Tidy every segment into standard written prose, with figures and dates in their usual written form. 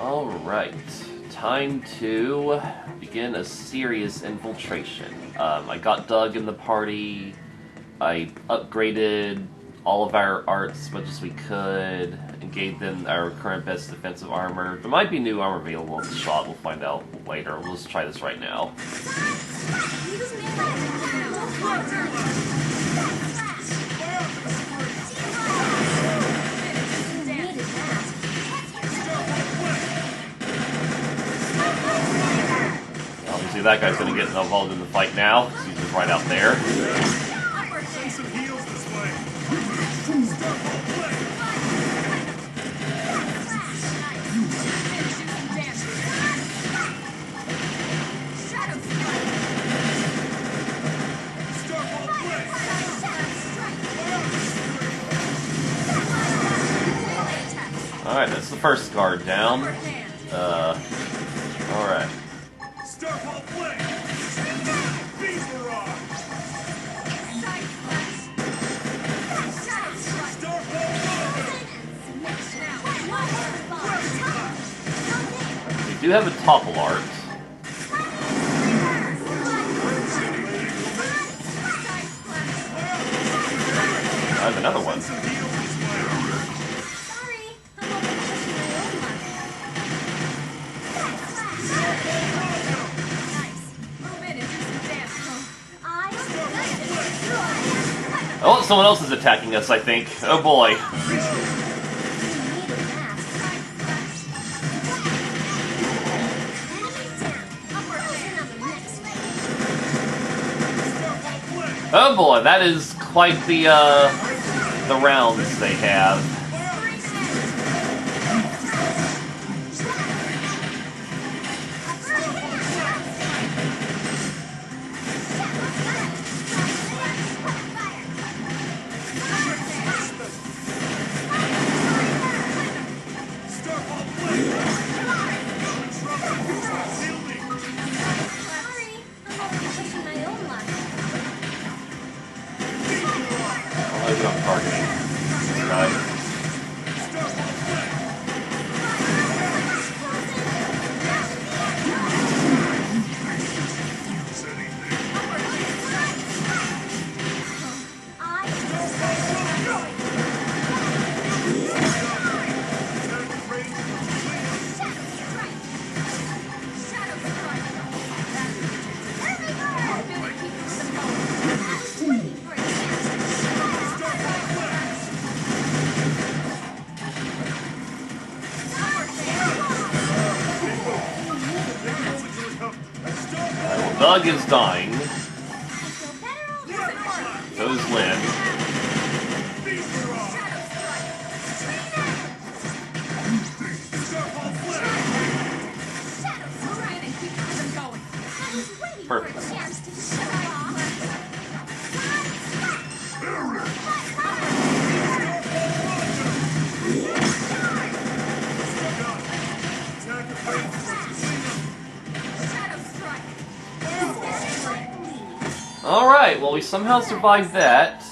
Alright, time to begin a serious infiltration. I got Doug in the party, I upgraded all of our arts as much as we could, and gave them our current best defensive armor. There might be new armor available in the shop, we'll find out later. We'll just try this right now. Obviously that guy's going to get involved in the fight now, because he's just right out there. Alright, that's the first guard down. Alright. We do have a topple art. I have another one. Oh, someone else is attacking us, I think. Oh boy. Oh boy, that is quite the rounds they have. I'm targeting. Right. Doug is dying. So is Lynn. Perfect. Alright, well we somehow survived that.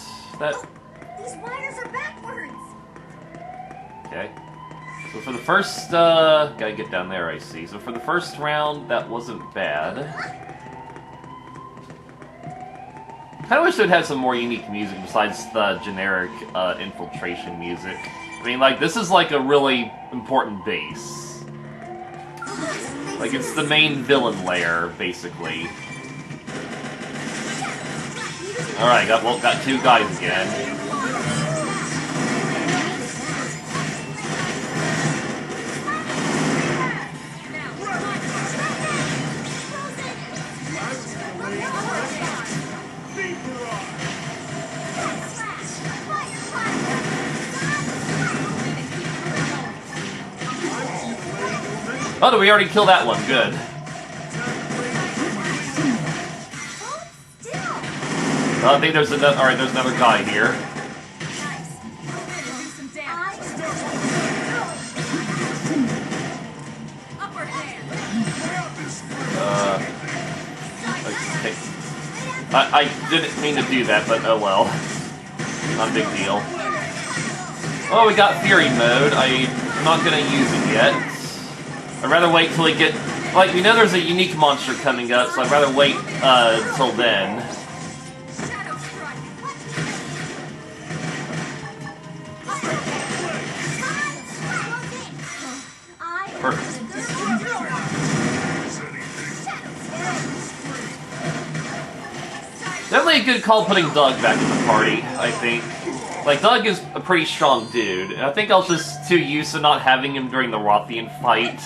These wires are backwards! Okay. So for the first, gotta get down there, I see. So for the first round, that wasn't bad. Kinda wish they'd have some more unique music besides the generic, infiltration music. I mean, like, this is like a really important base. Like, it's the main villain lair, basically. Alright, got two guys again. Oh, did we already kill that one? Good. I think there's another. All right, there's another guy here. Okay. I didn't mean to do that, but oh well. Not a big deal. Oh, we got Fury mode. I'm not gonna use it yet. I'd rather wait till we get... Like, we know there's a unique monster coming up, so I'd rather wait until then. Perfect. Definitely a good call putting Doug back in the party, I think. Like, Doug is a pretty strong dude, and I think I was just too used to not having him during the Rothian fight.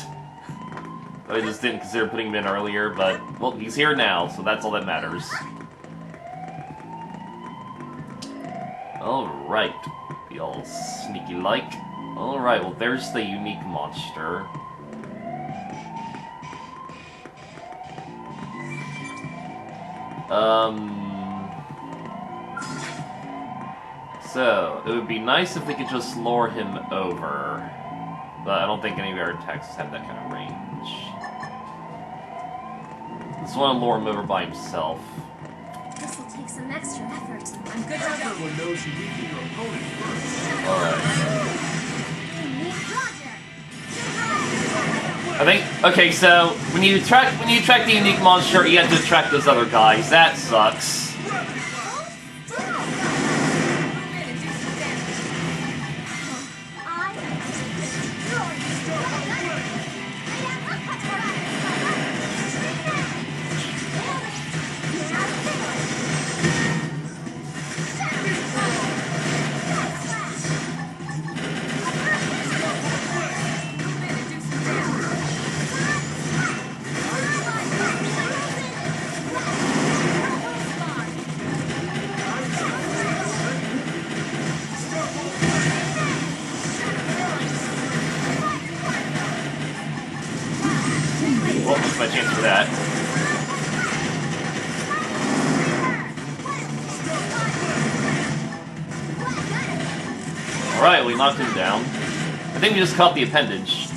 I just didn't consider putting him in earlier, but, well, he's here now, so that's all that matters. Alright. Be all sneaky-like. Alright, well, there's the unique monster. So, it would be nice if we could just lure him over. But I don't think any of our attacks have that kind of range. Just want to lure him over by himself. This will take some extra effort. I'm good to go. Everyone knows you beat your opponent first. Alright. Roger. I think, okay, so, when you attract the unique monster, you have to attract those other guys. That sucks. Well, what's my chance for that? Alright, we knocked him down. I think we just caught the appendage.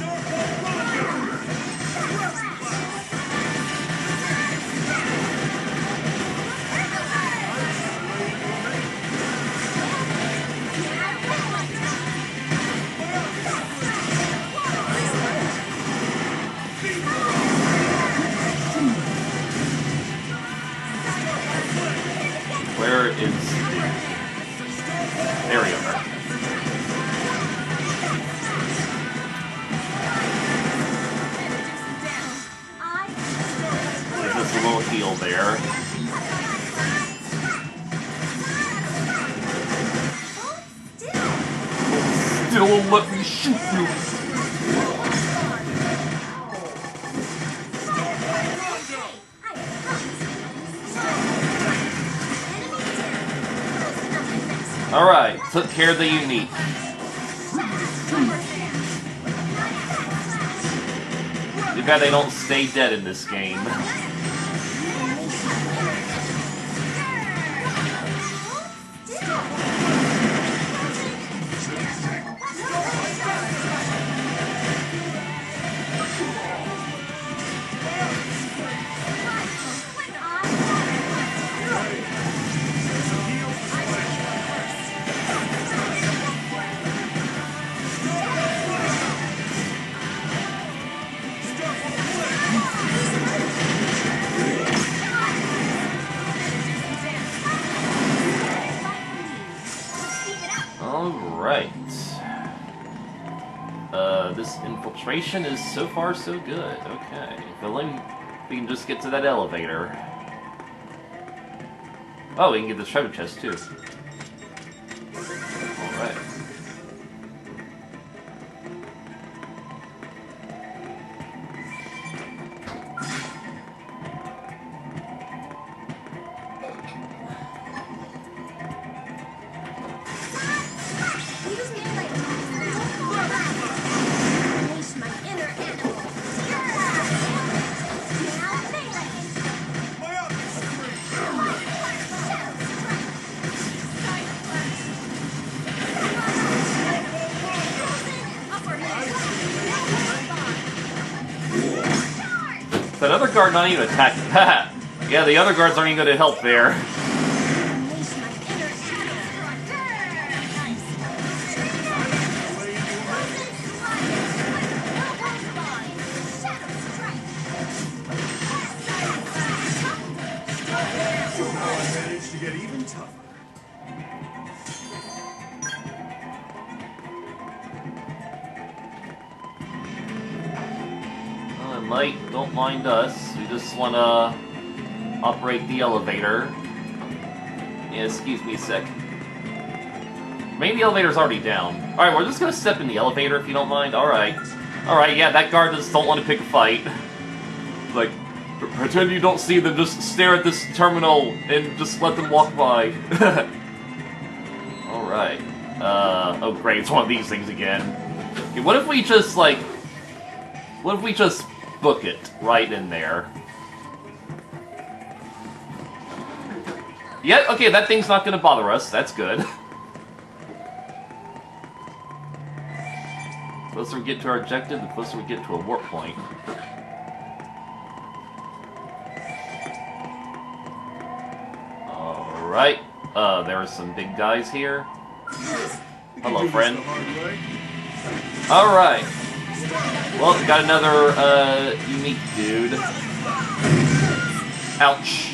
Where is the... There we are. There's just a little heal there. Still won't let me shoot you. Alright, took care of the unique. Too bad they don't stay dead in this game. Alright. This infiltration is so far so good. Okay. If only we can just get to that elevator. Oh, we can get this treasure chest too. Alright. That other guard not even attacking that. Yeah, the other guards aren't even going to help there. Might, don't mind us. We just wanna operate the elevator. Yeah, excuse me a sec. Maybe the elevator's already down. Alright, we're just gonna step in the elevator if you don't mind. Alright. Alright, yeah, that guard just don't want to pick a fight. Like, pretend you don't see them, just stare at this terminal and just let them walk by. Alright. Oh great, it's one of these things again. Okay, what if we just, like... What if we just book it right in there? Yeah, okay, that thing's not gonna bother us, that's good. The closer we get to our objective, the closer we get to a warp point. Alright, there are some big guys here. Hello, friend. Alright. Well, we got another, unique dude. Ouch.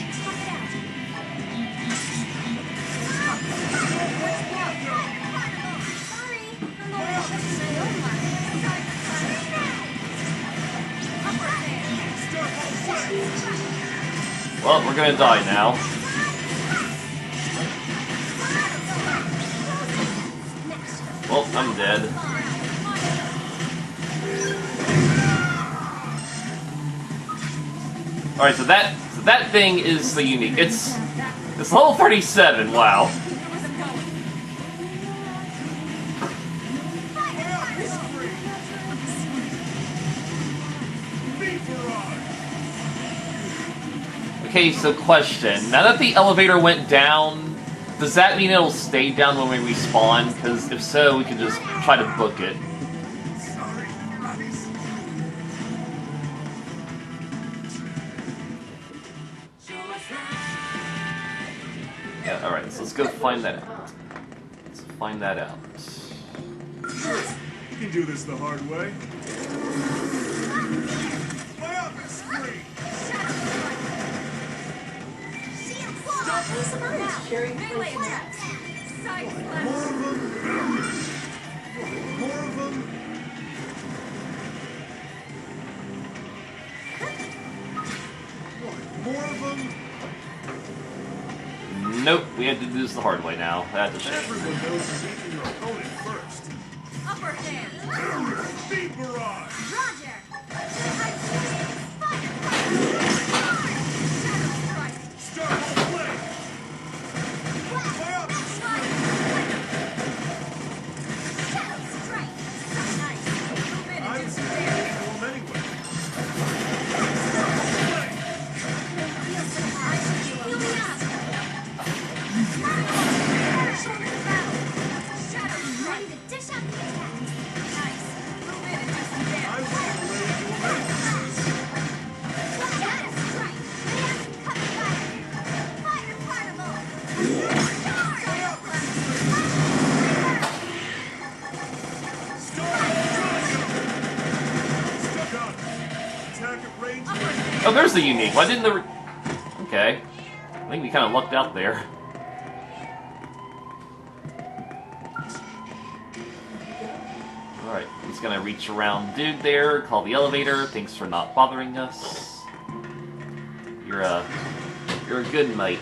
Well, we're gonna die now. Well, I'm dead. Alright, so that thing is the unique. It's level 37, wow. Okay, so question. Now that the elevator went down, does that mean it'll stay down when we respawn? Because if so, we can just try to book it. Yeah, alright, so let's go find that out. Let's find that out. You can do this the hard way. Way up and scream! More of them! More of them! More of them! Nope, we have to do this the hard way now. That's a shame. Everyone knows you're beating your opponent first. Upper hand. Speed barrage! Roger. Start all play! Way up! I was going to him anyway. Oh, there's the unique. Why didn't the... Okay. I think we kind of lucked out there. Alright, he's gonna reach around dude there, call the elevator. Thanks for not bothering us. You're a good mate.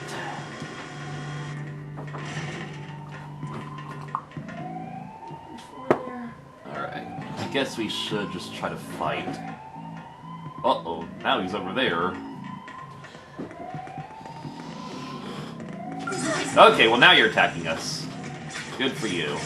Alright, I guess we should just try to fight. Uh-oh, now he's over there. Okay, well now you're attacking us. Good for you.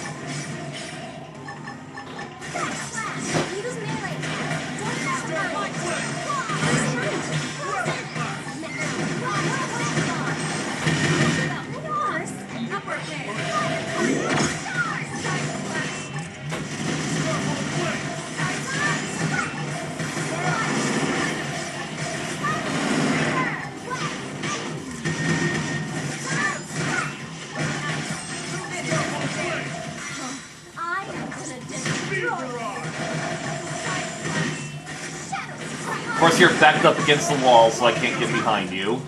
Of course, you're backed up against the wall, so I can't get behind you.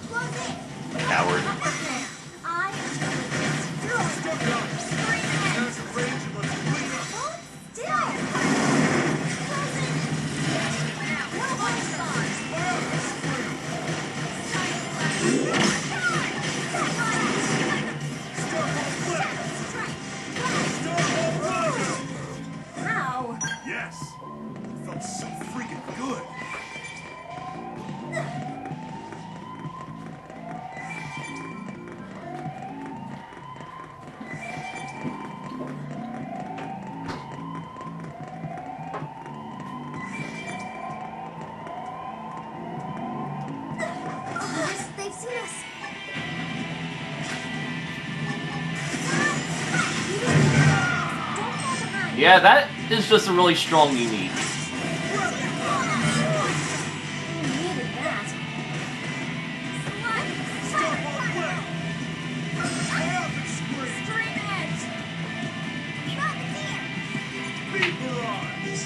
Coward. it's so freaking good. They've seen us. Don't fall behind. Yeah, that is just a really strong unique. We needed that. Stop on way. Rapid scream. Stream edge. Drop it here. Beat barrage.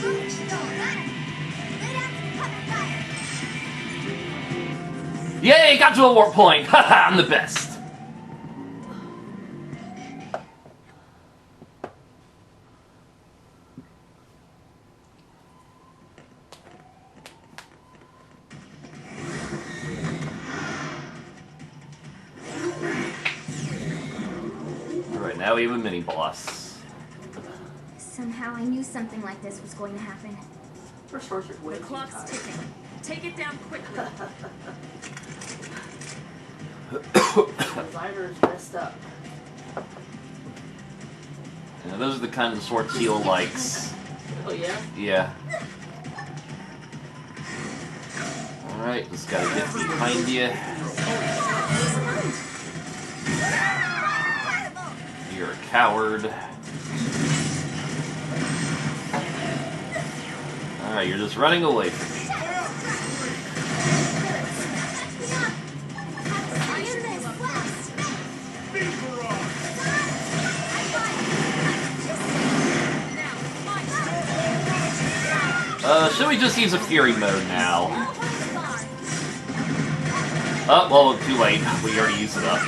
Lay down for the cover fire. Yay, got to a warp point! Haha, I'm the best! Alright, now we have a mini-boss. Somehow I knew something like this was going to happen. First horse is way The too clock's tight. ticking. Take it down quickly. Designer is messed up. Yeah, those are the kind of swords Teal likes. Oh yeah? Yeah. Alright, just gotta get behind you. You're a coward. Alright, you're just running away from me. Beat barrage. Should we just use a Fury mode now? Oh, well, too late. We already used it up.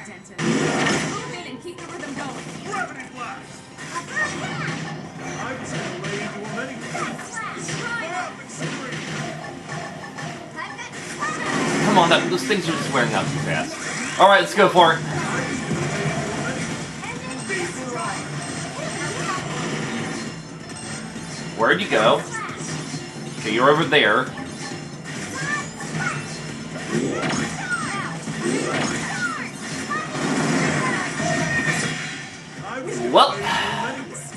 Denton. Move in and keep the rhythm going. Gravity blast. I was gonna lay into him anyway. Rapid scream. Come on, those things are just wearing out too fast. Alright, let's go for it. Where'd you go? Okay, you're over there. I was gonna Well. lay into him anyway.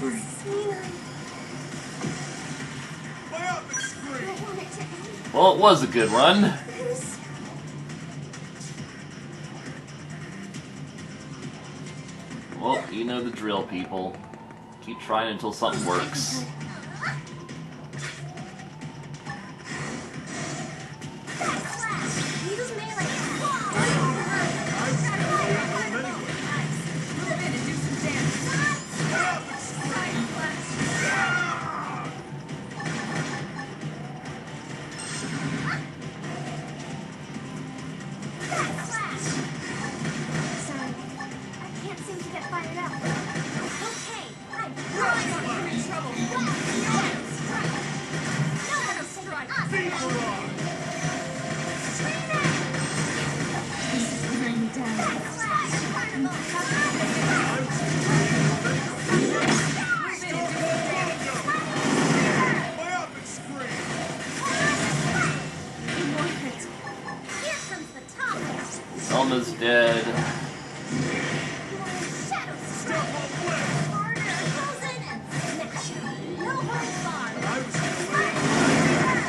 Rapid scream. Well, it was a good run. Well, you know the drill, people. Keep trying until something works. Move in and do some damage. Sorry, I can't seem to get fired up. Okay, I'm You're in trouble. Strike. Beat barrage. I'm done. Move in and do some damage. Rapid scream. More hit. Here comes the top. Almost dead. Shadow Step on way. harder, frozen, and smash. No holds barred. I was gonna lay into him.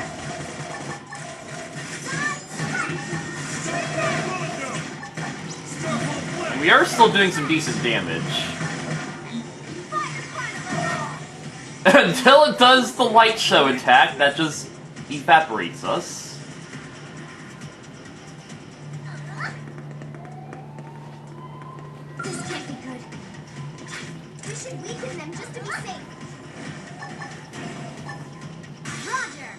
Rondo. Step on way. We are still doing some decent damage. Until it does the light show attack, that just evaporates us. This can't be good. We should weaken them just to be safe. Roger.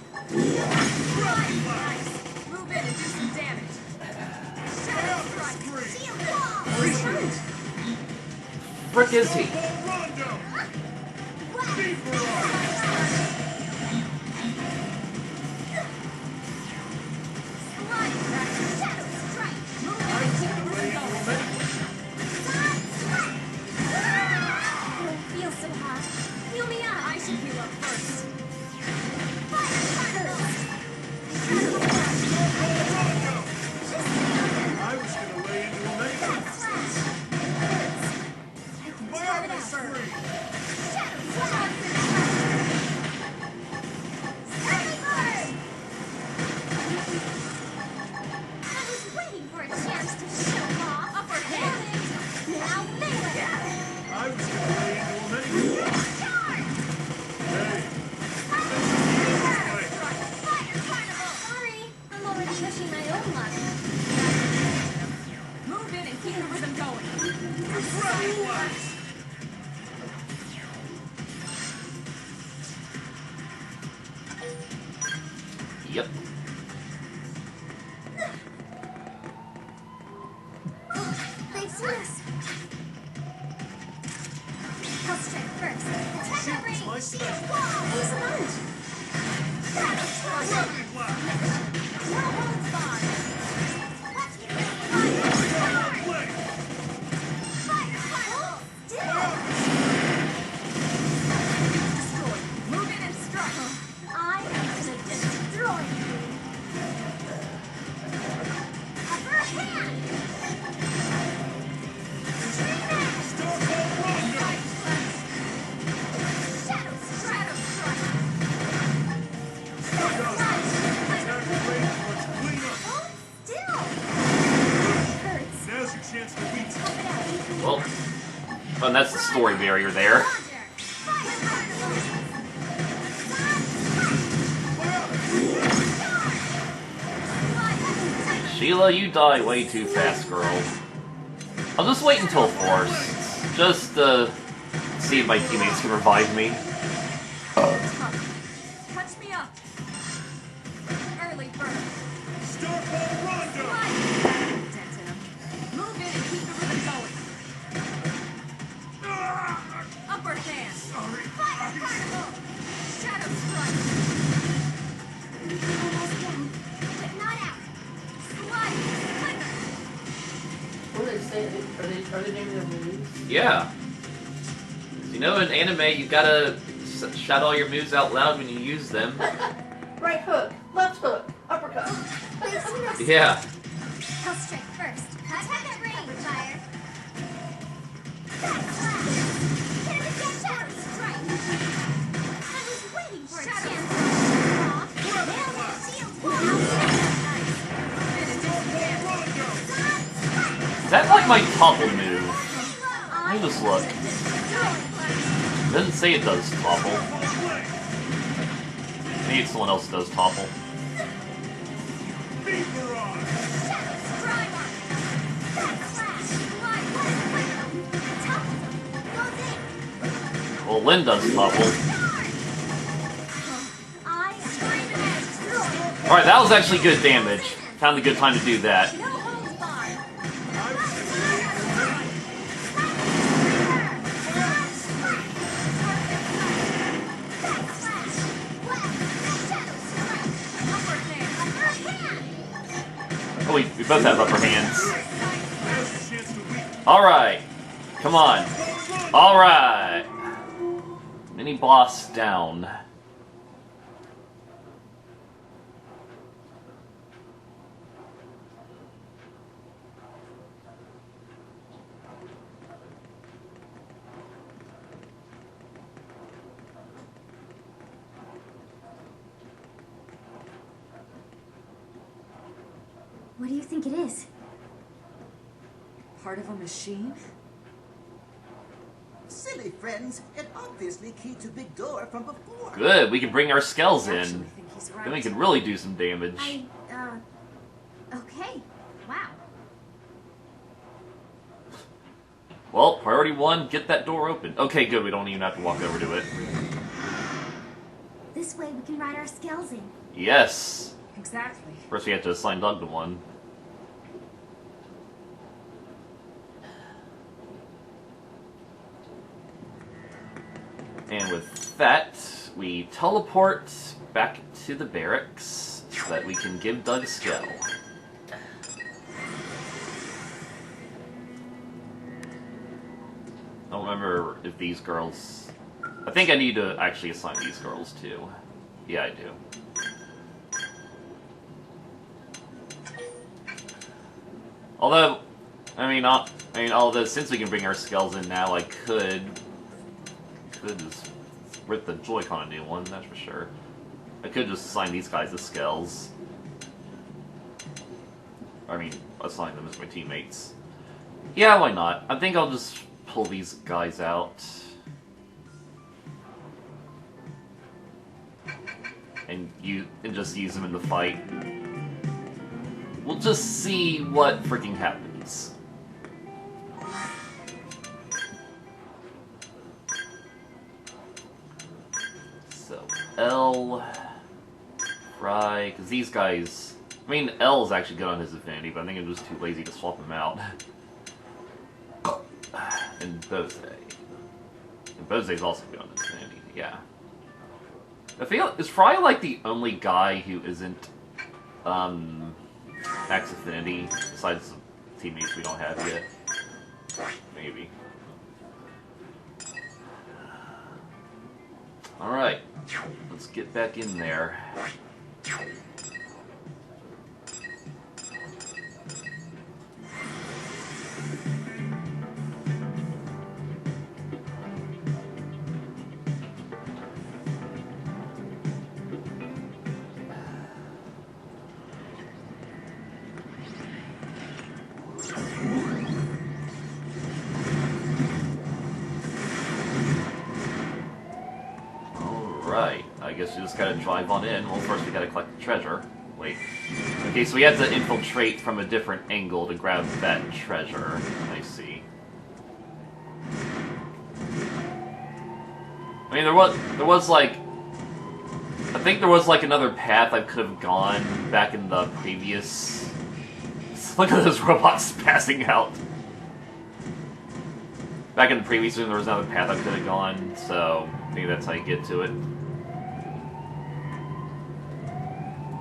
Move in and do some damage. Rapid scream. Shield wall. Frick is he? Rondo. Beat barrage. Shadow strike. Move in and keep the rhythm going. Oh, it feels so hot. should heal up first. I was gonna lay into him anyway. Fire the screen! I was waiting for a chance to show off. Upper hand. Now there. I was gonna lay into him anyway. Charge. Hey, Fire carnival. Sorry, I'm already pushing my own luck. Move in and keep the rhythm going. reflex! Yep. They've seen us. I'll strike first. Attack the ring. My special. Thanks a bunch. Rapid blast! No holds barred. Let's get ready. Play! Fire carnival. Still. Destroy. Move in and strike. I am gonna destroy you. Upper hand. Stronghold Rondo! Shadow strike. Attack the range, let's clean up! Hold still. Hurts. Now's your chance to beat Tough it out. Well, and that's the story barrier there. Roger. Fire carnival. Sheila, you die way too fast, girl. I'll just wait until forced. Just, see if my teammates can revive me. Touch me up. Early bird. Stronghold Rondo! Denton. Move in and keep the rhythm going. Upper hand. Sorry. Fire carnival. Shadow strike. Almost done, but not out. Slide. Flicker. What do they say? Are they naming their moves? Yeah. You know, in anime, you gotta shout all your moves out loud when you use them. Right hook, left hook, uppercut. They've seen us. Yeah. I'll strike first. Attack at range. Fire. Back slash. Hit him again. Shadow strike. I was waiting for a chance to show off. Nailed it. Shield wall. Rondo! Is that like my topple move? Let me just look. It doesn't say it does topple. Play! Maybe someone else does topple. Beat Barrage! Well, Lynn does topple. Alright, that was actually good damage. Found a good time to do that. No holds barred. I was gonna lay into him anyway. Oh, we both have upper hands. Now's your chance to beat Alright. Come on. Alright. Mini boss down. What do you think it is? Part of a machine? Silly friends, it obviously keyed to big door from before. Good, we can bring our skells I in. actually think he's right. Then we can really do some damage. Okay. Wow. Well, priority 1, get that door open. Okay, good, we don't even have to walk over to it. This way we can ride our scales in. Yes. Exactly. First we have to assign Doug to one. And with that, we teleport back to the barracks so that we can give Doug a skill. I don't remember if these girls I think I need to actually assign these girls too. Yeah, I do. Although, although since we can bring our skulls in now, I could just rip the Joy-Con a new one, that's for sure. I could just assign these guys the skulls. I mean, assign them as my teammates. Yeah, why not? I think I'll just pull these guys out. And just use them in the fight. We'll just see what freaking happens. So, L, Fry, because these guys... I mean, L's actually good on his affinity, but I think I'm just too lazy to swap him out. And Bose. And Bose's also good on his affinity, yeah. I feel... Is Fry like the only guy who isn't, max affinity, besides the teammates we don't have yet? Maybe. Alright, let's get back in there. I guess we just gotta drive on in. Well, first we gotta collect the treasure. Wait. Okay, so we have to infiltrate from a different angle to grab that treasure. I see. I mean, there was like... I think there was like another path I could have gone back in the previous... Look at those robots passing out. Back in the previous room, there was another path I could have gone, so maybe that's how you get to it.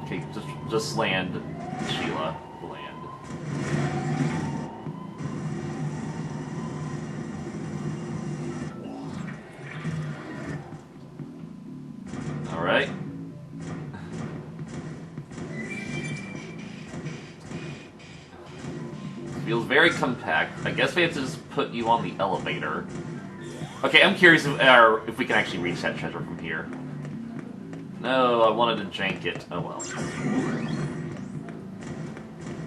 Okay, just land, Sheila. Land. Alright. Feels very compact. I guess we have to just put you on the elevator. Okay, I'm curious if we can actually reach that treasure from here. No, I wanted to jank it. Oh well.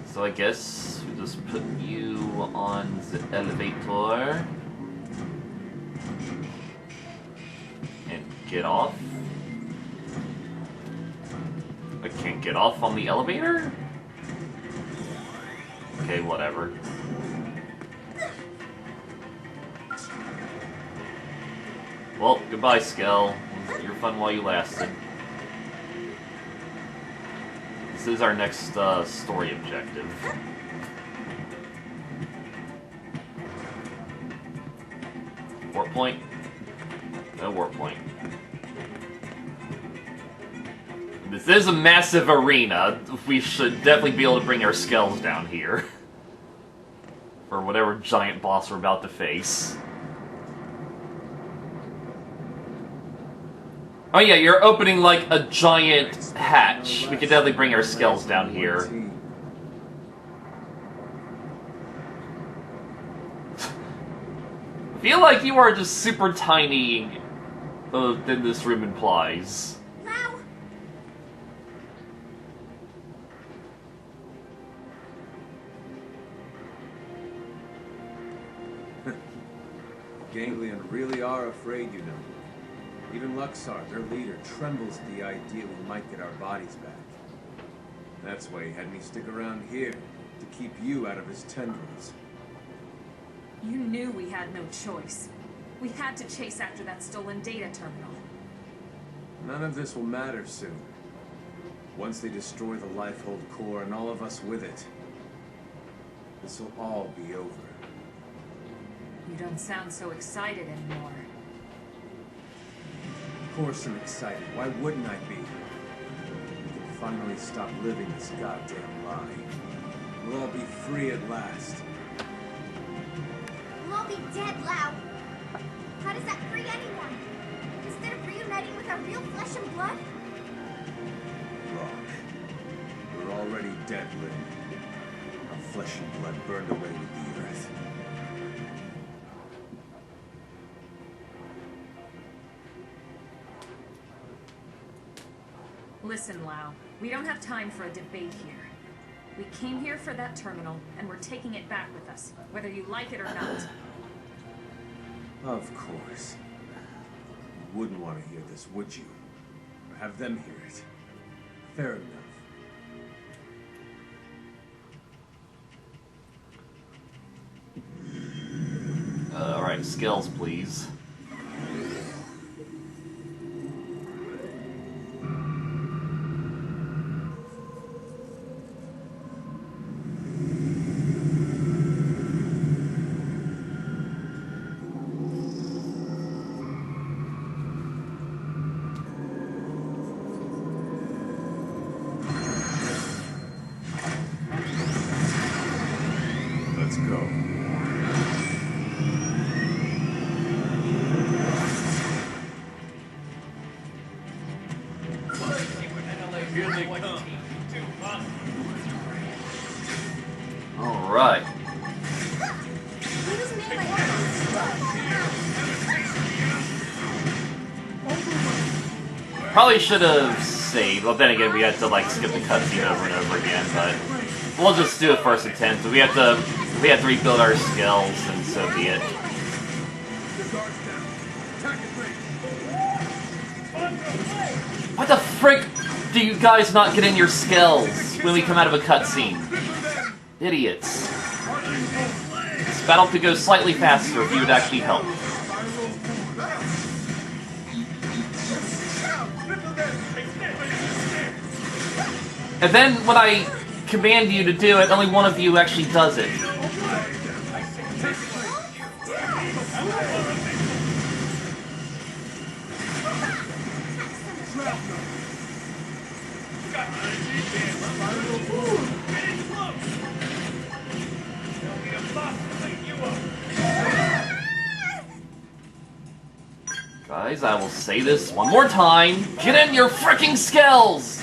So I guess we just put you on the elevator. And get off. I can't get off on the elevator? Okay, whatever. Well, goodbye, Skell. You're fun while you lasted. This is our next story objective. Warp point? No warp point. This is a massive arena. We should definitely be able to bring our skulls down here. For whatever giant boss we're about to face. Oh yeah, you're opening like a giant hatch. We could definitely bring our skulls down here. I feel like you are just super tiny than this room implies. Lao! Ganglion really are afraid, you know. Even Laoser, their leader, trembles at the idea we might get our bodies back. That's why he had me stick around here, to keep you out of his tendrils. You knew we had no choice. We had to chase after that stolen data terminal. None of this will matter soon. Once they destroy the Lifehold core and all of us with it, this will all be over. You don't sound so excited anymore. Of course I'm excited. Why wouldn't I be? We can finally stop living this goddamn lie. We'll all be free at last. We'll all be dead, Lao. How does that free anyone? flesh and blood? Wrong. We're already dead, Lynn. Our flesh and blood burned away with the earth. Listen, Lao. We don't have time for a debate here. We came here for that terminal, and we're taking it back with us, whether you like it or not. Of course. You wouldn't want to hear this, would you? Or have them hear it. Fair enough. Alright, skills, please. Let's go. Here they come. Alright. Use melee Probably should have saved. Well, then again, we had to like skip the cutscene over and over again. But we'll just do it first attempt. We have to rebuild our skills, and so be it. What the frick do you guys not get in your skills when we come out of a cutscene? Idiots. This battle could go slightly faster if you would actually help. And then when I command you to do it, only one of you actually does it. Guys, I will say this one more time. Get in your freaking skills!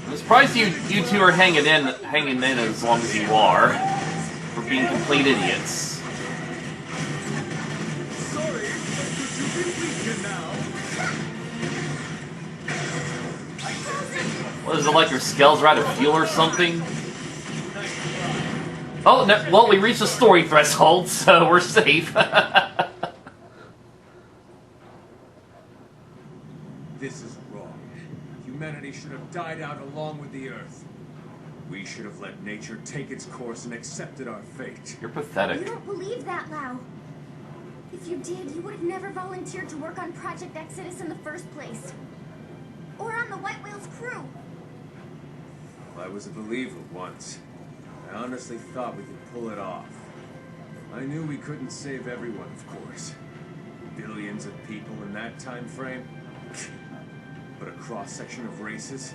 I'm surprised you two are hanging in as long as you are, for being complete idiots. What is it, like your skills are out of fuel or something? Oh, no, well, we reached the story threshold, so we're safe. This is wrong. Humanity should have died out along with the Earth. We should have let nature take its course and accepted our fate. You're pathetic. You don't believe that, Lao. If you did, you would have never volunteered to work on Project Exodus in the first place. Or on the White Whale's crew. Well, I was a believer once. I honestly thought we could pull it off. I knew we couldn't save everyone, of course. Billions of people in that time frame. But a cross-section of races,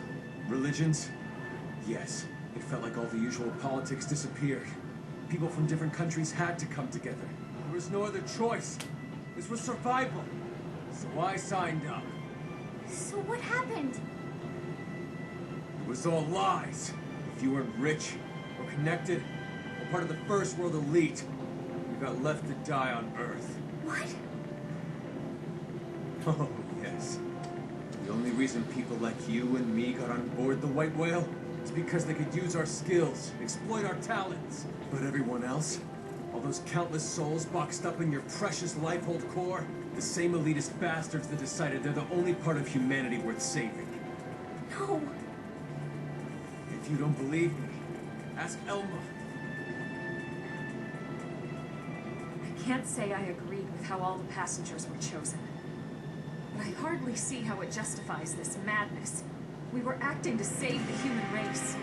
religions, yes, it felt like all the usual politics disappeared. People from different countries had to come together. There was no other choice. This was survival. So I signed up. So what happened? It was all lies. If you weren't rich, or connected, or part of the first world elite, you got left to die on Earth. What? Oh, yes. The only reason people like you and me got on board the White Whale is because they could use our skills, exploit our talents. But everyone else, all those countless souls boxed up in your precious Lifehold core, the same elitist bastards that decided they're the only part of humanity worth saving. No. If you don't believe me, ask Elma. can't say I agreed with how all the passengers were chosen. But I hardly see how it justifies this madness. We were acting to save the human race.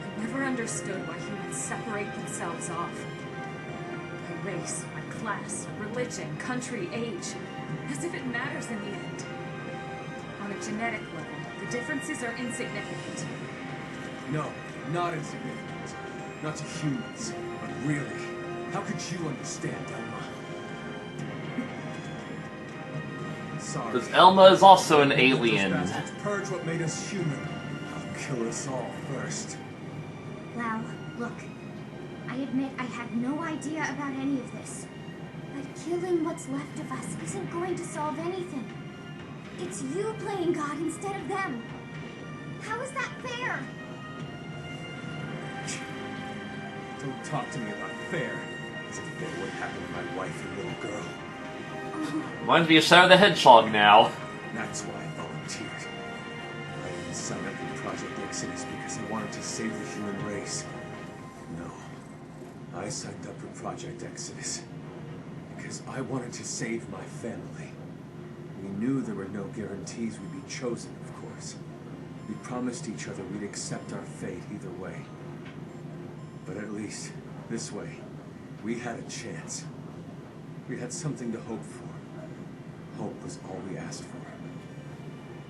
I never understood why humans separate themselves off. By race, by class, religion, country, age. As if it matters in the end. On a genetic level, the differences are insignificant. No, not insignificant. Not to humans. But really, how could you understand, Elma? Sorry. Because Elma is also an alien. Those bastards purge what made us human. I'll kill us all first. Lau, look. I admit I had no idea about any of this. But killing what's left of us isn't going to solve anything. It's you playing God instead of them. How is that fair? Don't talk to me about fair. As if fair what happened to my wife and little girl. Reminds me of Shadow the Hedgehog now. That's why I volunteered. I didn't sign up for Project Exodus because I wanted to save the human race. No. I signed up for Project Exodus because I wanted to save my family. We knew there were no guarantees we'd be chosen, of course. We promised each other we'd accept our fate either way. But at least, this way, we had a chance. We had something to hope for. Hope was all we asked for.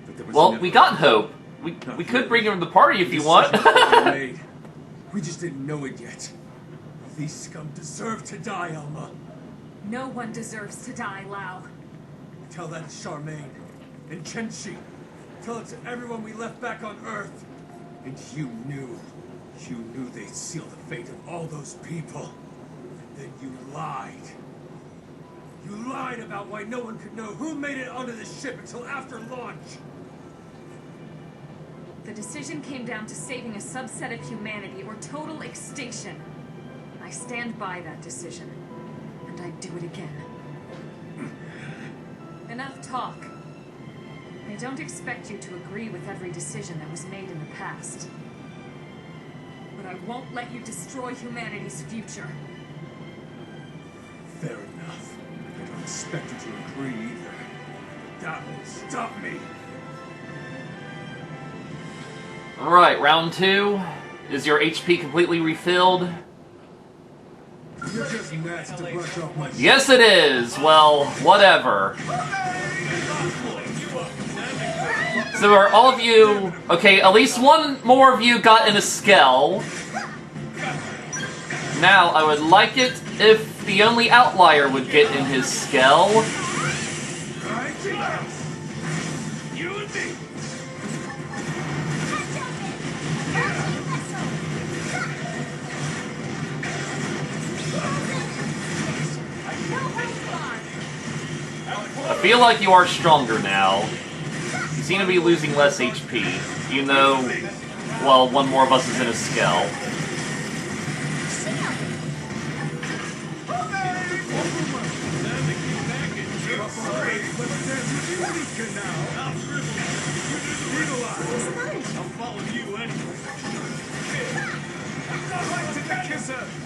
But there was Well, never we got hope. We could bring him to the party if you want. We just didn't know it yet. These scum deserve to die, Alma. No one deserves to die, Lau. Tell that to Charmaine and Kenshi. Tell it to everyone we left back on Earth. And you knew they'd seal the fate of all those people. Then you lied. You lied about why no one could know who made it onto the ship until after launch. The decision came down to saving a subset of humanity or total extinction. I stand by that decision, and I'd do it again. Enough talk. I don't expect you to agree with every decision that was made in the past. But I won't let you destroy humanity's future. Fair enough. I don't expect you to agree either. That won't stop me. Alright, round 2. Is your HP completely refilled? You're just nuts to brush off my Yes, it is. Well, whatever. So are all of you... Okay, at least one more of you got in a skell. Now, I would like it if the only outlier would get in his skell. You and me. I feel like you are stronger now. You seem to be losing less HP, even though, well, one more of us is in a skell.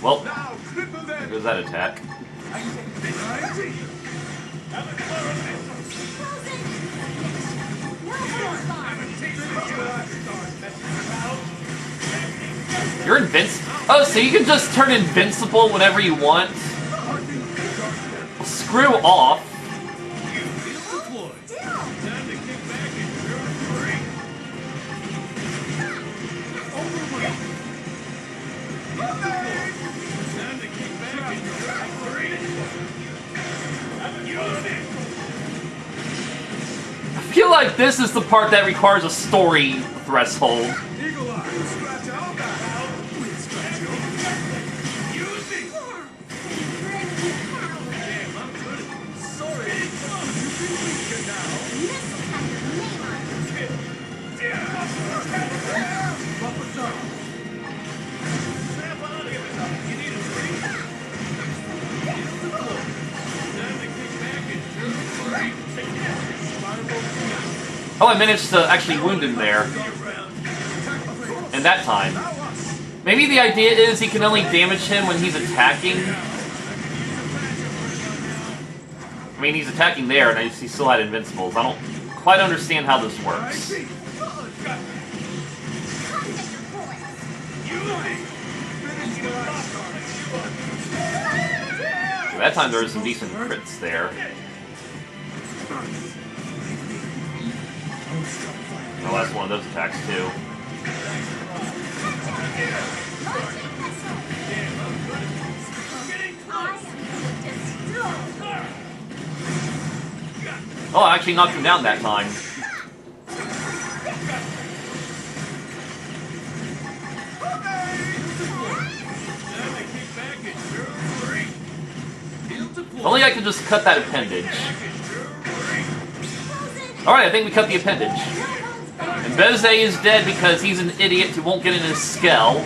Well, there goes that attack. You're invincible. Oh, so you can just turn invincible whenever you want? Screw off. I feel like this is the part that requires a story threshold. Oh, I managed to actually wound him there. And that time. Maybe the idea is he can only damage him when he's attacking. mean, he's attacking there, and he still had invincibles. I don't quite understand how this works. That time there was some decent crits there. Oh, that's one of those attacks too. Oh, I actually knocked him down that time. If only I could just cut that appendage. Alright, I think we cut the appendage. And Beze is dead because he's an idiot who won't get in his skull.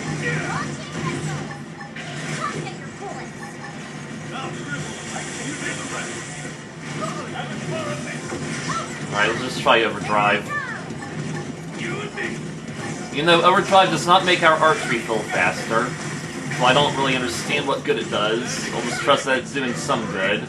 Alright, let's just try Overdrive. You know, Overdrive does not make our archery feel faster. So I don't really understand what good it does. I'll just trust that it's doing some good.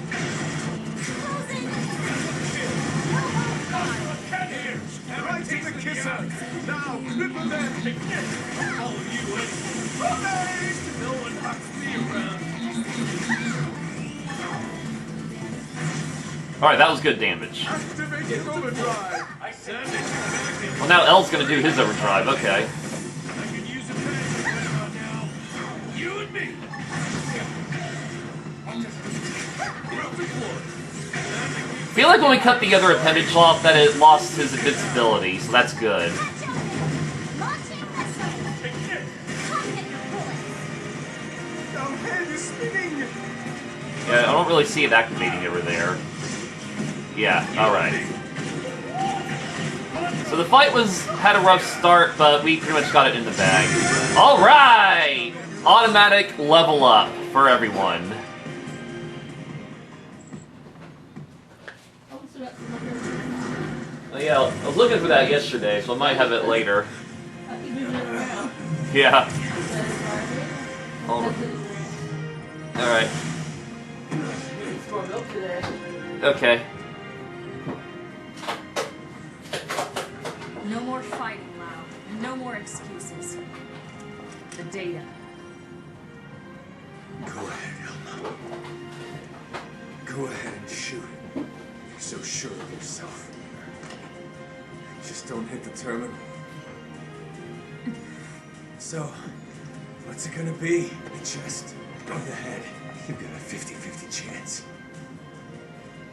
Alright, that was good damage. Well, now L's gonna do his overdrive, okay. I feel like when we cut the other appendage off, that it lost his invincibility, so that's good. Yeah, I don't really see it activating over there. Yeah, alright. So the fight had a rough start, but we pretty much got it in the bag. Alright! Automatic level up for everyone. Oh, yeah, I was looking for that yesterday, so I might have it later. Yeah. Alright. Okay. No more fighting, Lao. No more excuses. The data. Go ahead, Elma. Go ahead and shoot. You're so sure of yourself. Just don't hit the terminal. So, what's it gonna be? The chest or the head? You've got a 50-50 chance.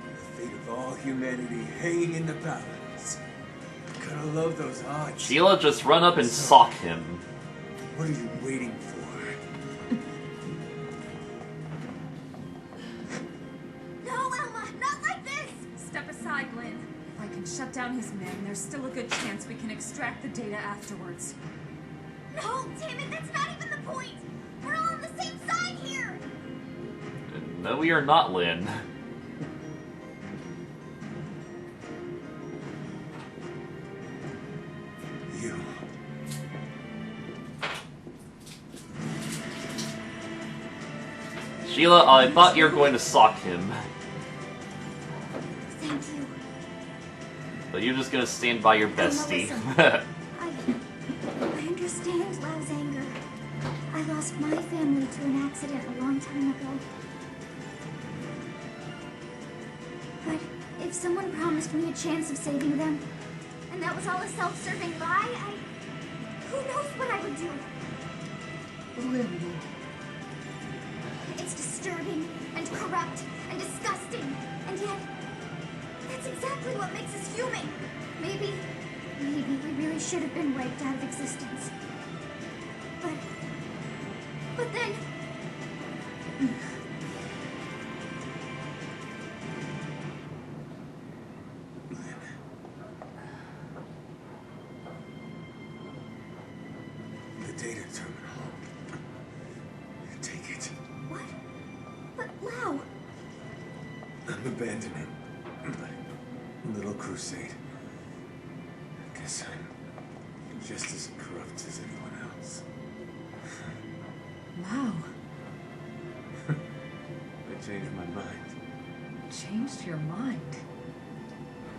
The fate of all humanity hanging in the balance. Gotta love those odds. Sheila, just run up and sock him. What are you waiting for? No, Elma, not like this! Step aside, Lynn. If I can shut down his men, there's still a good chance we can extract the data afterwards. No, damn it, that's not even the point! We're all on the same side here! No, we are not, Lynn. You. Sheila, I thought you were going to sock him. Thank you. But you're just gonna stand by your bestie. I understand Lao's anger. I lost my family to an accident a long time ago. But if someone promised me a chance of saving them, and that was all a self-serving lie, who knows what I would do? It's disturbing, and corrupt, and disgusting, and yet, that's exactly what makes us human. Maybe we really should have been wiped out of existence. But then... The data terminal. Take it. What? But Lao... I'm abandoning my little crusade. Guess I'm just as corrupt as anyone else. Wow. I changed my mind. changed your mind.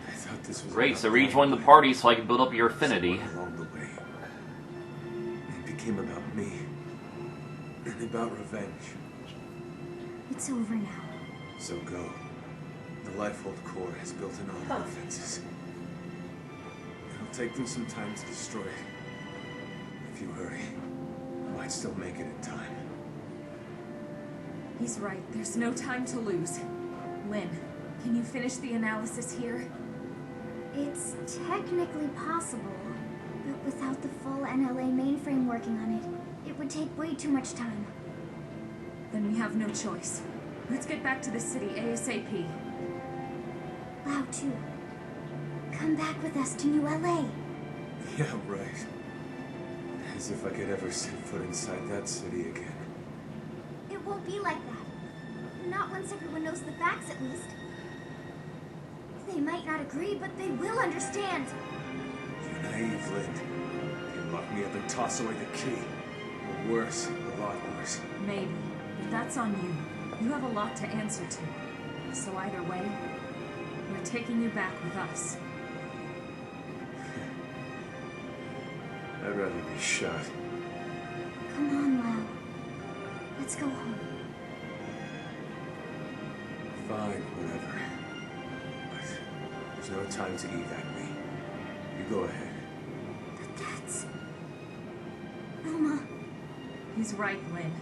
I thought this was Great, about so rejoin the party so I can build up your affinity. Along the way, it became about me and about revenge. It's over now. So go. The Lifehold core has built in all the defenses. It'll take them some time to destroy it. If you hurry, you might still make it in time. He's right. There's no time to lose. Lynn, can you finish the analysis here? It's technically possible, but without the full NLA mainframe working on it, it would take way too much time. Then we have no choice. Let's get back to the city ASAP. Lao too. Come back with us to New LA. Yeah, right. As if I could ever set foot inside that city again. It won't be like that. Not once everyone knows the facts, at least. They might not agree, but they will understand. You're naive, Lynn. You lock me up and toss away the key. Or worse, a lot worse. Maybe. But that's on you. You have a lot to answer to. So either way, we're taking you back with us. I'd rather be shot. Come on, Lao. Let's go home. Fine, whatever. But there's no time to evac me. You go ahead. But that's... Wilma. He's right, Lynn.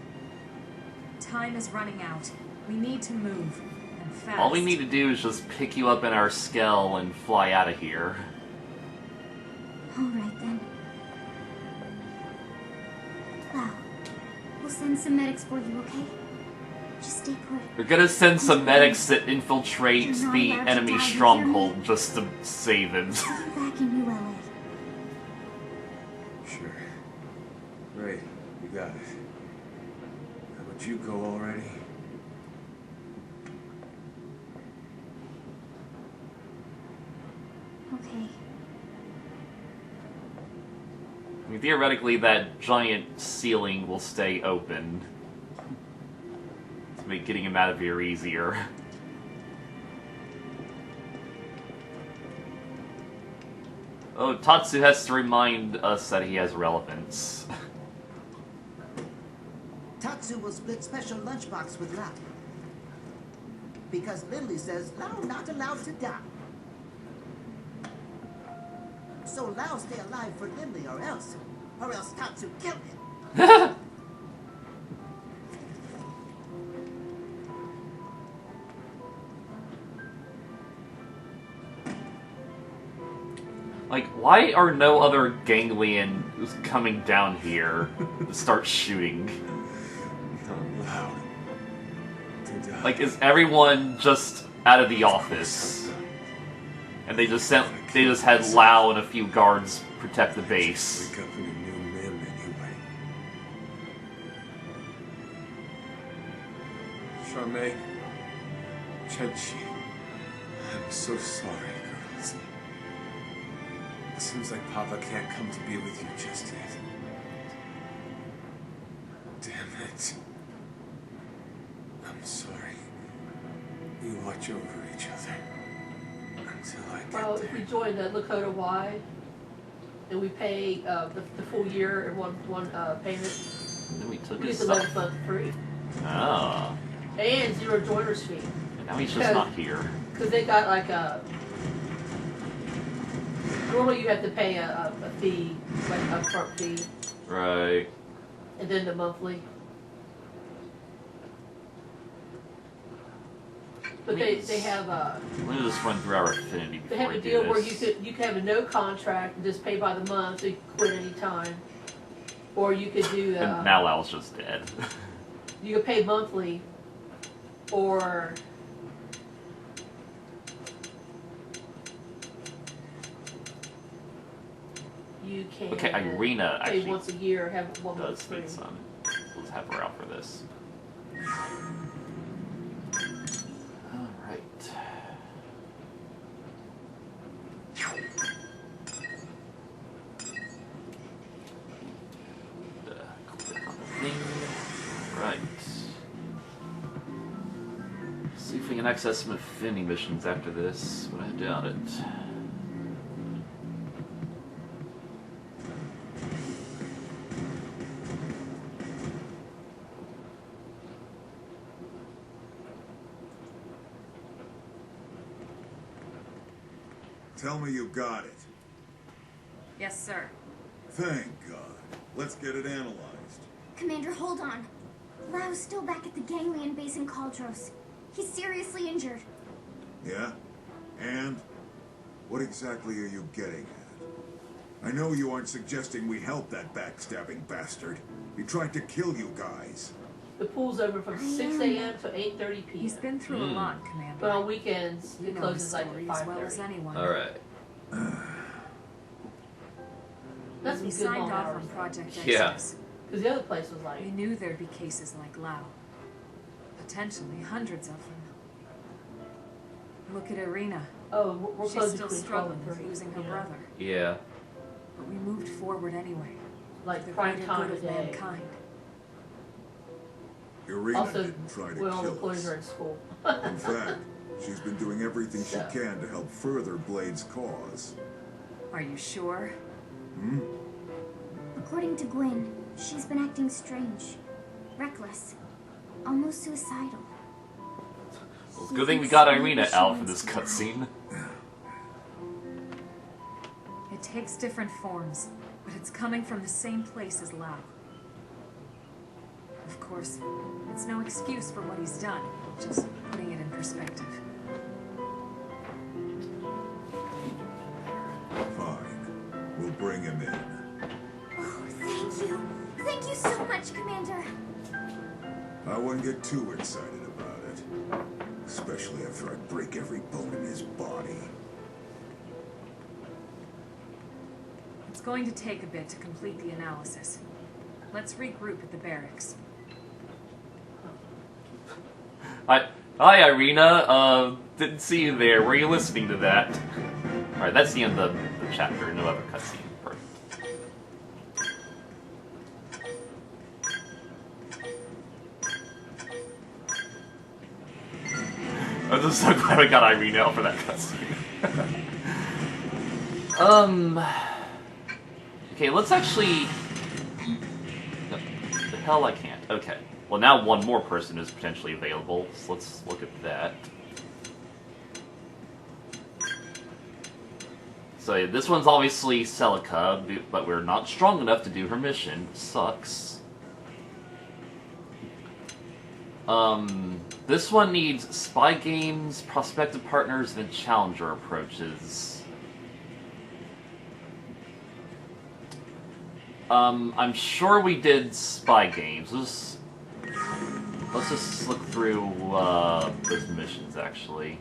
Time is running out. We need to move. And fast. All we need to do is just pick you up in our Skell and fly out of here. Alright then. Lao, we'll send some medics for you, okay? Just stay put. We're gonna send some medics that infiltrate You're not the allowed to enemy die, you hear stronghold me? just to save him. See you back in New LA. Sure. Great, you got it. How about you go already? Okay. I mean, theoretically, that giant ceiling will stay open to make getting him out of here easier. Oh, Tatsu has to remind us that he has relevance. Tatsu will split special lunchbox with Lao. Because Lindley says Lao not allowed to die. So Lao stay alive for Lindley or else Tatsu kill him. Like, why are no other Ganglion coming down here to start shooting? Not loud. To die. Like, is everyone just out of the office? And they just had Lao and a few guards protect the base. Wake up in a new limb anyway. Charmaine. Chenchi. I'm so sorry, girls. It seems like Papa can't come to be with you just yet. Damn it. I'm sorry. You watch over each other. Until I get Well, there. if we join the Lakota Y, and we pay the full year in one payment, Then we took we get his the stuff. 11th month free. Oh. And 0 joiner's fee. And now he's just not here. Because they got like a... Normally you have to pay a fee, like an upfront fee, Right. and then the monthly. But they have Let me just run through our affinity they before have we a do deal where this. you could have a no contract and just pay by the month, so you can quit any time. Or you could do And now Lao's just dead. you could pay monthly, or you can Okay, Irina pay actually once a year, have 1 month does free. need some. Let's have her out for this. Alright. Click on the thing. Right. See Hopefully an access some affinity missions after this, but I doubt it. Tell me you got it. Yes, sir. Thank God. Let's get it analyzed. Commander, hold on. Lao's still back at the Ganglion base in Caldros. He's seriously injured. Yeah? And? What exactly are you getting at? I know you aren't suggesting we help that backstabbing bastard. He tried to kill you guys. The pool's open from 6 a.m. to 8:30 p.m. He's been through a lot, Commander. But on weekends, You it know his closes like story at as well as 5:30. anyone. Alright. That's We some good signed long off hours. on Project Yeah. Exodus. Because the other place was like, We knew there'd be cases like Lao. Potentially hundreds of them. Look at Irina. oh, we're She's closed still between 12 and struggling 3. with losing her yeah. brother. Yeah. But we moved forward anyway. Like For the prime greater time good of today. mankind. Irina Also, didn't try to when all the kill employees us. are in school. In fact, she's been doing everything she So. can to help further Blade's cause. Are you sure? Hmm? According to Gwyn, she's been acting strange. Reckless. Almost suicidal. Well, it's a good thing we got Irina out for this cutscene. It takes different forms, but it's coming from the same place as Lao. Of course, it's no excuse for what he's done, just putting it in perspective. Fine. We'll bring him in. Oh, thank you. Thank you so much, Commander. I wouldn't get too excited about it. Especially after I break every bone in his body. It's going to take a bit to complete the analysis. Let's regroup at the barracks. Hi, Irina. Didn't see you there. Were you listening to that? Alright, that's the end of the chapter. No other cutscene. Perfect. I'm just so glad we got Irina out for that cutscene. Okay, let's actually... No, the hell I can't. Okay. Well, now one more person is potentially available, so let's look at that. So yeah, this one's obviously Celica, but we're not strong enough to do her mission. Sucks. This one needs spy games, prospective partners, and challenger approaches. I'm sure we did spy games. Let's just look through those missions, actually.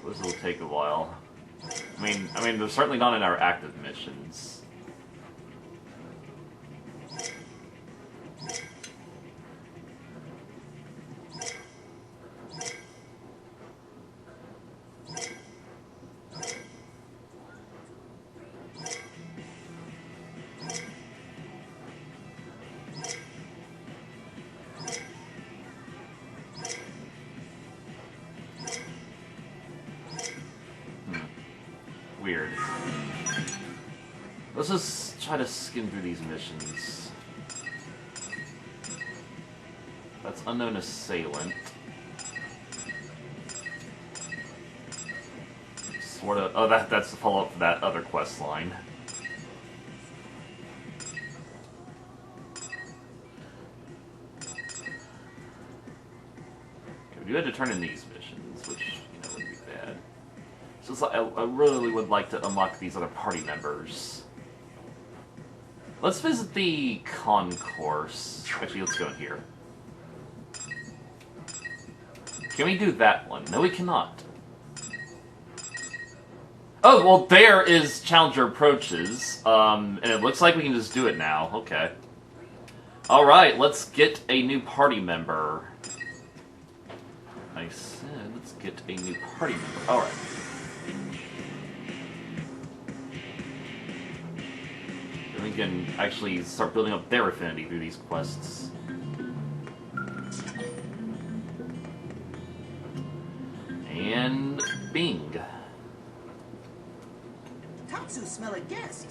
This will take a while. I mean, they're certainly not in our active missions. Weird. Let's just try to skim through these missions. That's unknown assailant. Sort of. Oh, that's the follow-up for that other quest line. Okay, we do have to turn in these missions, which wouldn't be bad. So I really would like to unlock these other party members. Let's visit the concourse. Actually, let's go in here. Can we do that one? No, we cannot. Oh, well, there is Challenger Approaches. And it looks like we can just do it now. Okay. Alright, let's get a new party member. I said, let's get a new party member. Alright. Then we can actually start building up their affinity through these quests. And Bing. Tatsu smell a guest.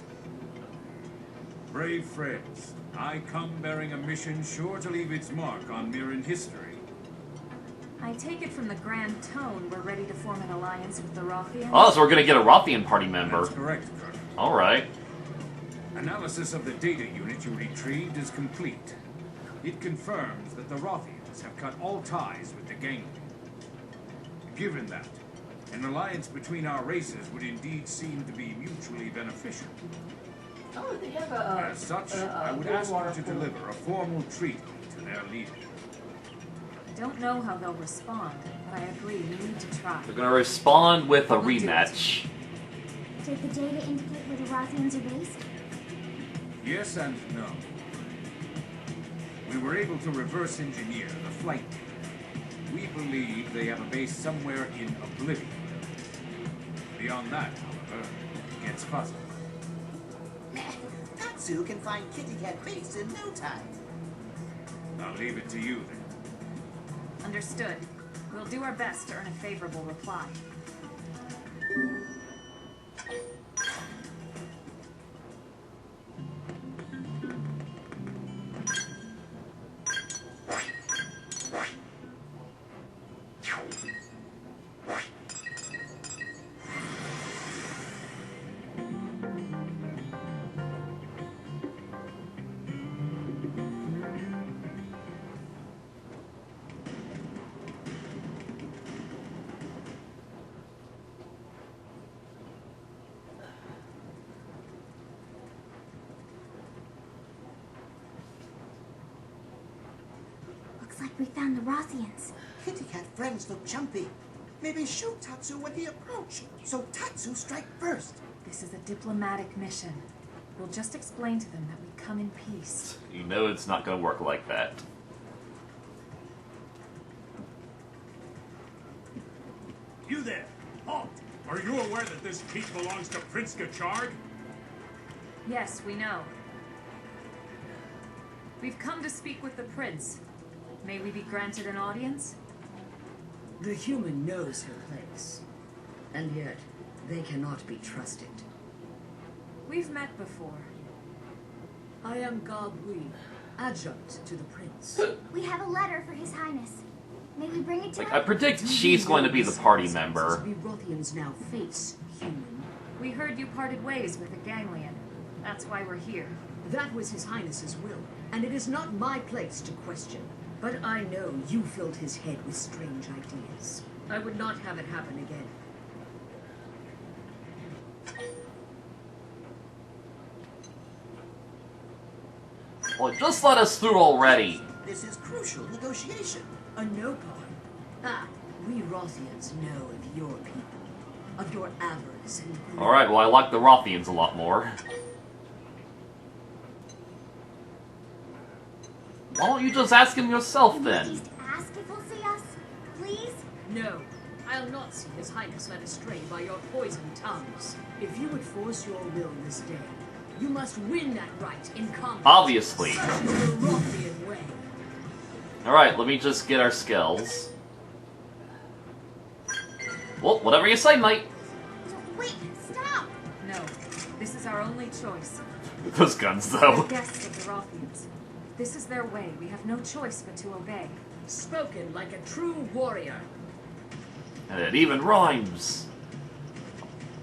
Brave friends, I come bearing a mission sure to leave its mark on Mirren history. I take it from the grand tone we're ready to form an alliance with the Rothians. Oh, so we're gonna get a Rothian party member. That's correct, Colonel. Alright. Analysis of the data unit you retrieved is complete. It confirms that the Rothians have cut all ties with the Ganglion. Given that, an alliance between our races would indeed seem to be mutually beneficial. Oh, they have a. As such, I would ask you to deliver a formal treaty to their leader. I don't know how they'll respond, but I agree we need to try. They're gonna respond with a rematch. Did the data indicate where the Rothians are based? Yes and no. We were able to reverse engineer the flight data. We believe they have a base somewhere in Oblivion. Beyond that, however, it gets fuzzy. Tatsu can find Kitty Cat base in no time. I'll leave it to you then. Understood. We'll do our best to earn a favorable reply. Looks like we found the Rothians. Kitty Cat friends look jumpy. Maybe shoot Tatsu when they approach, so Tatsu strike first. This is a diplomatic mission. We'll just explain to them that we come in peace. You know it's not gonna work like that. You there! Halt! Are you aware that this peak belongs to Prince Gacharg? Yes, we know. We've come to speak with the prince. May we be granted an audience? The human knows her place, and yet they cannot be trusted. We've met before. I am Gabui, adjunct to the prince. We have a letter for His Highness. May we bring it to Like, him? I predict she's going to be the party member. We Rothians now face, human. We heard you parted ways with the Ganglion. That's why we're here. That was His Highness's will, and it is not my place to question. But I know you filled his head with strange ideas. I would not have it happen again. Well, just let us through already. This is crucial negotiation. A no part. Ah, we Rothians know of your people, of your avarice and greed. Alright, well I like the Rothians a lot more. Why don't you just ask him yourself Can we at then? least ask if he'll see us? Please? No, I'll not see His Highness led astray by your poisoned tongues. If you would force your will this day, you must win that right in combat. Obviously. Such is the Rothian way. Alright, let me just get our skills. Well, whatever you say, mate. Wait, stop! No, this is our only choice. Those guns, We're though. guests of the Rothians. This is their way. We have no choice but to obey. Spoken like a true warrior. And it even rhymes.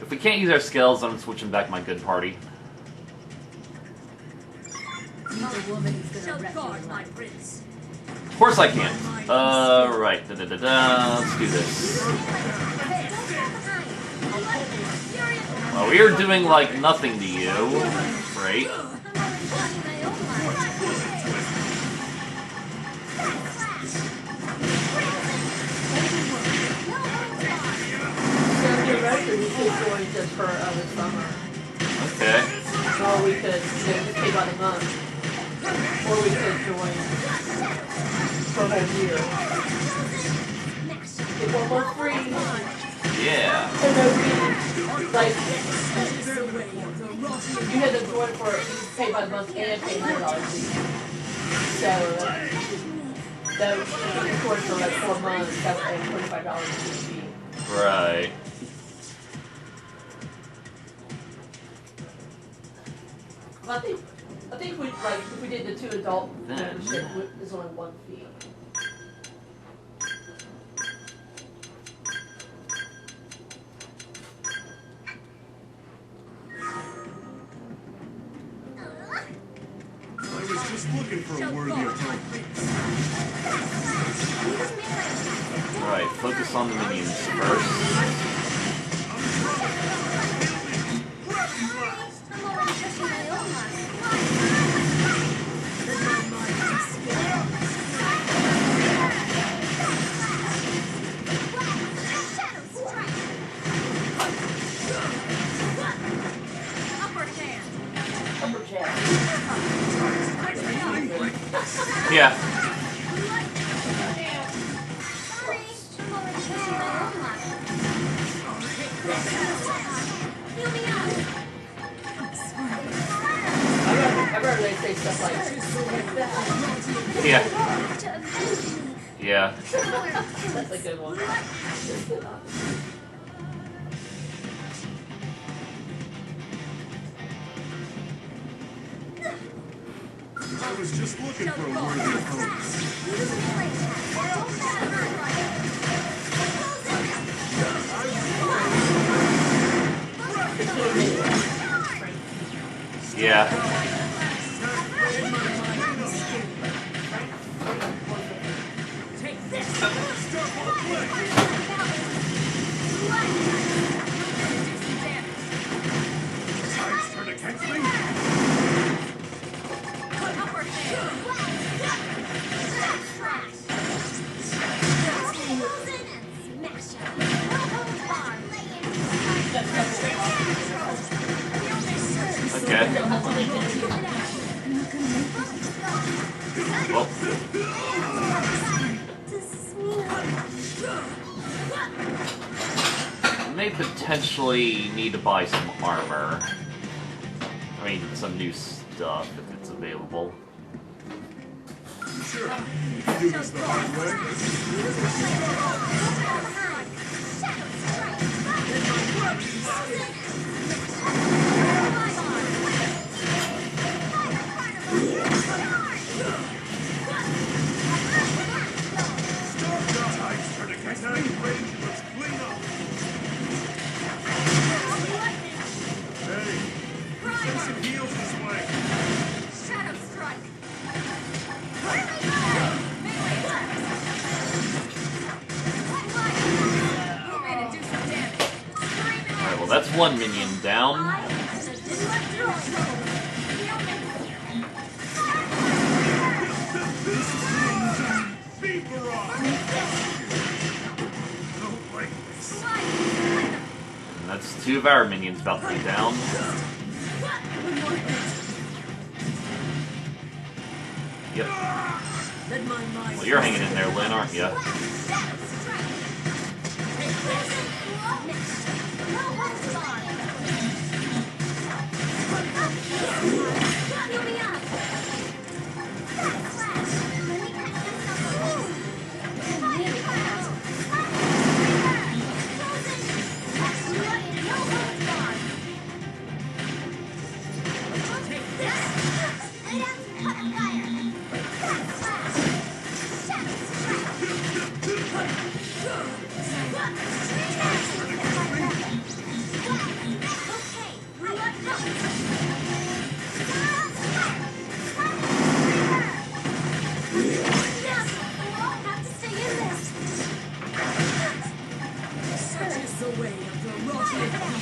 If we can't use our skills, I'm switching back my good party. Neither woman is gonna guard my prince. Of course I can. Right. Let's do this. Well, we are doing like nothing to you. Great. So theoretically, we could join just for the summer. Okay. Or we could just pay by the month. Or we could join for a whole year. get 1 month free. Yeah. And no fee. Like, you had to join for you pay by the month and pay $100 fee. So that was the course for like 4 months. That's like $25 fee. Right. I think we like if we did the 2 adult membership, there's only 1 fee. I was just looking for a worthy opponent. Alright, focus on the minions first. Yeah. I've heard they say stuff like that. Yeah. Yeah. That's a good one. I was just looking for a worthy opponent. Yeah. Tides turn against me? Okay. Well. I may potentially need to buy some armor. I mean, some new stuff if it's available. Sure. You can do this the hard way. Tides turn against me. Let's clean up. Hey, send some heals this way. Shadow strike. Alright, well that's 1 minion down. Speed barrage. Don't like this. And that's 2 of our minions about to be down. Yep. Well, you're hanging in there, Lynn, aren't you? Such is the way of the rotten people.